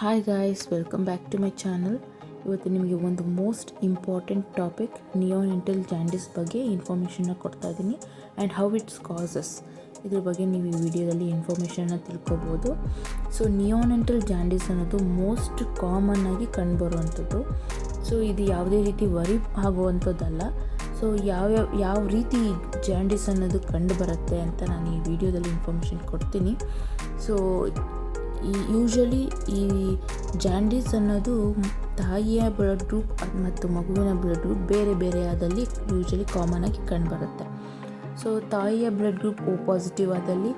Hi guys, welcome back to my channel. ಇವತ್ತು ನಿಮಗೆ ಒಂದು most important topic neonatal jaundice ಬಗ್ಗೆ ಇನ್ಫಾರ್ಮೇಷನ್ನ ಕೊಡ್ತಾ ಇದ್ದೀನಿ ಆ್ಯಂಡ್ ಹೌ ಇಟ್ಸ್ ಕಾಸಸ್. ಇದ್ರ ಬಗ್ಗೆ ನೀವು ಈ ವಿಡಿಯೋದಲ್ಲಿ ಇನ್ಫಾರ್ಮೇಷನ್ನ ತಿಳ್ಕೊಬೋದು. ಸೊ ನಿಯೋನೆಂಟಲ್ ಜಾಂಡಿಸ್ ಅನ್ನೋದು ಮೋಸ್ಟ್ ಕಾಮನ್ ಆಗಿ ಕಂಡುಬರುವಂಥದ್ದು. ಸೊ ಇದು ಯಾವುದೇ ರೀತಿ ವರಿ ಆಗುವಂಥದ್ದಲ್ಲ. ಸೊ ಯಾವ ರೀತಿ ಜಾಂಡಿಸ್ ಅನ್ನೋದು ಕಂಡು ಬರುತ್ತೆ ಅಂತ ನಾನು ಈ ವಿಡಿಯೋದಲ್ಲಿ ಇನ್ಫಾರ್ಮೇಷನ್ ಕೊಡ್ತೀನಿ. ಸೊ ಯೂಶಲಿ ಈ ಜಾಂಡೀಸ್ ಅನ್ನೋದು ತಾಯಿಯ ಬ್ಲಡ್ ಗ್ರೂಪ್ ಮತ್ತು ಮಗುವಿನ ಬ್ಲಡ್ ಗ್ರೂಪ್ ಬೇರೆ ಬೇರೆ ಆದಲ್ಲಿ ಯೂಶಲಿ ಕಾಮನ್ ಆಗಿ ಕಂಡುಬರುತ್ತೆ. ಸೊ ತಾಯಿಯ ಬ್ಲಡ್ ಗ್ರೂಪ್ O ಪಾಸಿಟಿವ್ ಆದಲ್ಲಿ,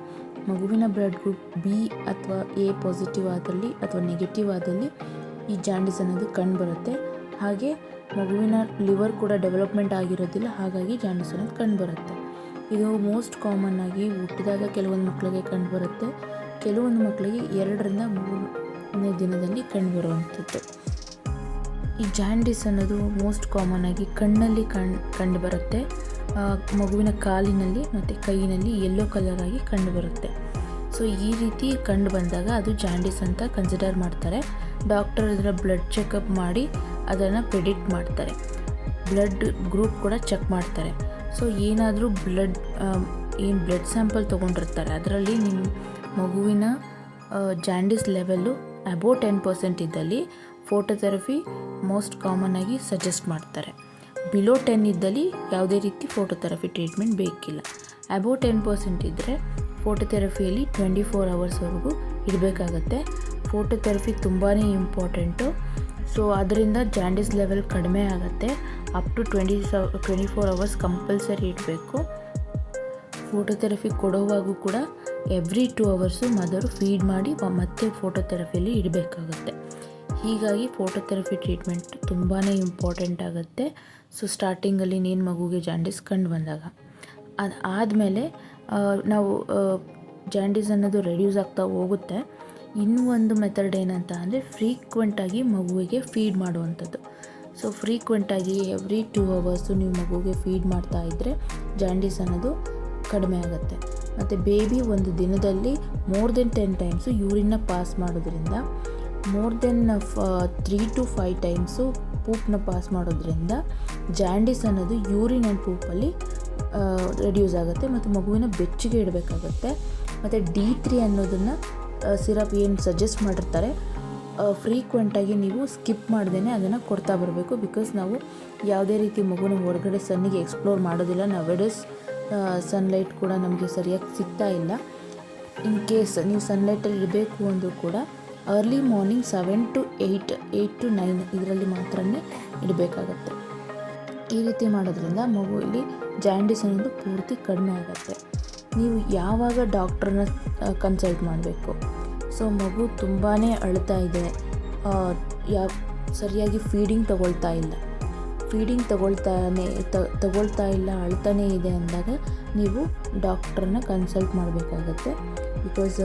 ಮಗುವಿನ ಬ್ಲಡ್ ಗ್ರೂಪ್ B ಅಥವಾ A ಪಾಸಿಟಿವ್ ಆದಲ್ಲಿ ಅಥವಾ ನೆಗೆಟಿವ್ ಆದಲ್ಲಿ ಈ ಜಾಂಡೀಸ್ ಅನ್ನೋದು ಕಂಡುಬರುತ್ತೆ. ಹಾಗೆ ಮಗುವಿನ ಲಿವರ್ ಕೂಡ ಡೆವಲಪ್ಮೆಂಟ್ ಆಗಿರೋದಿಲ್ಲ, ಹಾಗಾಗಿ ಜಾಂಡೀಸ್ ಅನ್ನೋದು ಕಂಡುಬರುತ್ತೆ. ಇದು ಮೋಸ್ಟ್ ಕಾಮನ್ ಆಗಿ ಹುಟ್ಟಿದಾಗ ಕೆಲವೊಂದು ಮಕ್ಕಳಿಗೆ ಕಂಡುಬರುತ್ತೆ, ಕೆಲವೊಂದು ಮಕ್ಕಳಿಗೆ 2 ರಿಂದ 3ನೇ ದಿನದಲ್ಲಿ ಕಂಡುಬರುವಂಥದ್ದು. ಈ ಜಾಂಡೀಸ್ ಅನ್ನೋದು ಮೋಸ್ಟ್ ಕಾಮನ್ ಆಗಿ ಕಣ್ಣಲ್ಲಿ ಕಂಡುಬರುತ್ತೆ, ಮಗುವಿನ ಕಾಲಿನಲ್ಲಿ ಮತ್ತು ಕೈಯಿನಲ್ಲಿ ಯೆಲ್ಲೋ ಕಲರ್ ಆಗಿ ಕಂಡುಬರುತ್ತೆ. ಸೊ ಈ ರೀತಿ ಕಂಡು ಬಂದಾಗ ಅದು ಜಾಂಡೀಸ್ ಅಂತ ಕನ್ಸಿಡರ್ ಮಾಡ್ತಾರೆ. ಡಾಕ್ಟರ್ ಅದರ ಬ್ಲಡ್ ಚೆಕಪ್ ಮಾಡಿ ಅದನ್ನು ಪ್ರೆಡಿಕ್ಟ್ ಮಾಡ್ತಾರೆ. ಬ್ಲಡ್ ಗ್ರೂಪ್ ಕೂಡ ಚೆಕ್ ಮಾಡ್ತಾರೆ. ಸೊ ಏನಾದರೂ ಬ್ಲಡ್ ಸ್ಯಾಂಪಲ್ ತೊಗೊಂಡಿರ್ತಾರೆ, ಅದರಲ್ಲಿ ನಿಮ್ಮ ಮಗುವಿನ ಜಾಂಡೀಸ್ ಲೆವೆಲ್ಲು ಅಬೌವ್ 10% ಇದ್ದಲ್ಲಿ ಫೋಟೋಥೆರಪಿ ಮೋಸ್ಟ್ ಕಾಮನ್ ಆಗಿ ಸಜೆಸ್ಟ್ ಮಾಡ್ತಾರೆ. ಬಿಲೋ 10 ಇದ್ದಲ್ಲಿ ಯಾವುದೇ ರೀತಿ ಫೋಟೋಥೆರಪಿ ಟ್ರೀಟ್ಮೆಂಟ್ ಬೇಕಿಲ್ಲ. ಅಬೌವ್ 10% ಇದ್ದರೆ ಫೋಟೋಥೆರಪಿಯಲ್ಲಿ 24 ಅವರ್ಸ್ವರೆಗೂ ಇಡಬೇಕಾಗತ್ತೆ. ಫೋಟೋಥೆರಪಿ ತುಂಬಾ ಇಂಪಾರ್ಟೆಂಟು. ಸೊ ಅದರಿಂದ ಜಾಂಡೀಸ್ ಲೆವೆಲ್ ಕಡಿಮೆ ಆಗುತ್ತೆ. ಅಪ್ ಟು 24 ಅವರ್ಸ್ ಕಂಪಲ್ಸರಿ ಇಡಬೇಕು. ಫೋಟೋಥೆರಪಿ ಕೊಡುವಾಗೂ ಕೂಡ ಎವ್ರಿ 2 ಅವರ್ಸು ಮದರು ಫೀಡ್ ಮಾಡಿ ಮತ್ತೆ ಫೋಟೋಥೆರಪಿಯಲ್ಲಿ ಇಡಬೇಕಾಗುತ್ತೆ. ಹೀಗಾಗಿ ಫೋಟೋಥೆರಪಿ ಟ್ರೀಟ್ಮೆಂಟ್ ತುಂಬಾ ಇಂಪಾರ್ಟೆಂಟ್ ಆಗುತ್ತೆ. ಸೊ ಸ್ಟಾರ್ಟಿಂಗಲ್ಲಿ ನೀನು ಮಗುಗೆ ಜಾಂಡೀಸ್ ಕಂಡು ಬಂದಾಗ ಅದಾದಮೇಲೆ ನಾವು ಜಾಂಡೀಸ್ ಅನ್ನೋದು ರೆಡ್ಯೂಸ್ ಆಗ್ತಾ ಹೋಗುತ್ತೆ. ಇನ್ನೂ ಒಂದು ಮೆಥಡ್ ಏನಂತ ಅಂದರೆ ಫ್ರೀಕ್ವೆಂಟಾಗಿ ಮಗುವಿಗೆ ಫೀಡ್ ಮಾಡುವಂಥದ್ದು. ಸೊ ಫ್ರೀಕ್ವೆಂಟಾಗಿ ಎವ್ರಿ 2 ಅವರ್ಸು ನೀವು ಮಗುವಿಗೆ ಫೀಡ್ ಮಾಡ್ತಾ ಇದ್ದರೆ ಜಾಂಡೀಸ್ ಅನ್ನೋದು ಕಡಿಮೆ ಆಗುತ್ತೆ. ಮತ್ತು ಬೇಬಿ ಒಂದು ದಿನದಲ್ಲಿ ಮೋರ್ ದೆನ್ 10 ಟೈಮ್ಸು ಯೂರಿನ್ನ ಪಾಸ್ ಮಾಡೋದ್ರಿಂದ, ಮೋರ್ ದೆನ್ 3 to 5 ಟೈಮ್ಸು ಪೂಪನ್ನ ಪಾಸ್ ಮಾಡೋದ್ರಿಂದ ಜಾಂಡೀಸ್ ಅನ್ನೋದು ಯೂರಿನ್ ಆ್ಯಂಡ್ ಪೂಪಲ್ಲಿ ರೆಡ್ಯೂಸ್ ಆಗುತ್ತೆ. ಮತ್ತು ಮಗುವಿನ ಬೆಚ್ಚಗೆ ಇಡಬೇಕಾಗುತ್ತೆ. ಮತ್ತು D3 ಅನ್ನೋದನ್ನು ಸಿರಪ್ ಏನು ಸಜೆಸ್ಟ್ ಮಾಡಿರ್ತಾರೆ, ಫ್ರೀಕ್ವೆಂಟಾಗಿ ನೀವು ಸ್ಕಿಪ್ ಮಾಡ್ದೇ ಅದನ್ನು ಕೊಡ್ತಾ ಬರಬೇಕು. ಬಿಕಾಸ್ ನಾವು ಯಾವುದೇ ರೀತಿ ಮಗುನ ಹೊರಗಡೆ ಸನ್ನಿಗೆ ಎಕ್ಸ್ಪ್ಲೋರ್ ಮಾಡೋದಿಲ್ಲ. ನವೆಡೇಸ್ ಸನ್ಲೈಟ್ ಕೂಡ ನಮಗೆ ಸರಿಯಾಗಿ ಸಿಗ್ತಾ ಇಲ್ಲ. ಇನ್ ಕೇಸ್ ನೀವು ಸನ್ಲೈಟಲ್ಲಿ ಇಡಬೇಕು ಅಂದರೂ ಕೂಡ ಅರ್ಲಿ ಮಾರ್ನಿಂಗ್ 7 to 8 to 9 ಇದರಲ್ಲಿ ಮಾತ್ರ ಇಡಬೇಕಾಗತ್ತೆ. ಈ ರೀತಿ ಮಾಡೋದ್ರಿಂದ ಮಗುವಲ್ಲಿ ಜಾಂಡೀಸ್ ಅನ್ನೋದು ಪೂರ್ತಿ ಕಡಿಮೆ ಆಗುತ್ತೆ. ನೀವು ಯಾವಾಗ ಡಾಕ್ಟ್ರನ್ನ ಕನ್ಸಲ್ಟ್ ಮಾಡಬೇಕು? ಸೊ ಮಗು ತುಂಬಾ ಅಳ್ತಾ ಇದೆ, ಸರಿಯಾಗಿ ಫೀಡಿಂಗ್ ತಗೊಳ್ತಾ ಇಲ್ಲ, ಅಳ್ತಾನೇ ಇದೆ ಅಂದಾಗ ನೀವು ಡಾಕ್ಟ್ರನ್ನ ಕನ್ಸಲ್ಟ್ ಮಾಡಬೇಕಾಗತ್ತೆ. ಬಿಕಾಸ್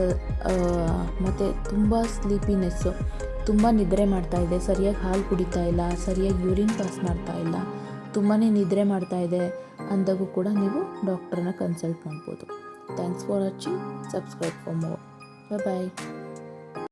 ಮತ್ತು ತುಂಬ ಸ್ಲೀಪಿನೆಸ್ಸು, ತುಂಬ ನಿದ್ರೆ ಮಾಡ್ತಾ ಇದೆ, ಸರಿಯಾಗಿ ಹಾಲು ಕುಡಿತಾ ಇಲ್ಲ, ಸರಿಯಾಗಿ ಯೂರಿನ್ ಪಾಸ್ ಮಾಡ್ತಾ ಇಲ್ಲ, ತುಂಬಾ ನಿದ್ರೆ ಮಾಡ್ತಾ ಇದೆ ಅಂದಾಗೂ ಕೂಡ ನೀವು ಡಾಕ್ಟ್ರನ್ನ ಕನ್ಸಲ್ಟ್ ಮಾಡ್ಬೋದು. Thanks for watching. Subscribe for more. Bye.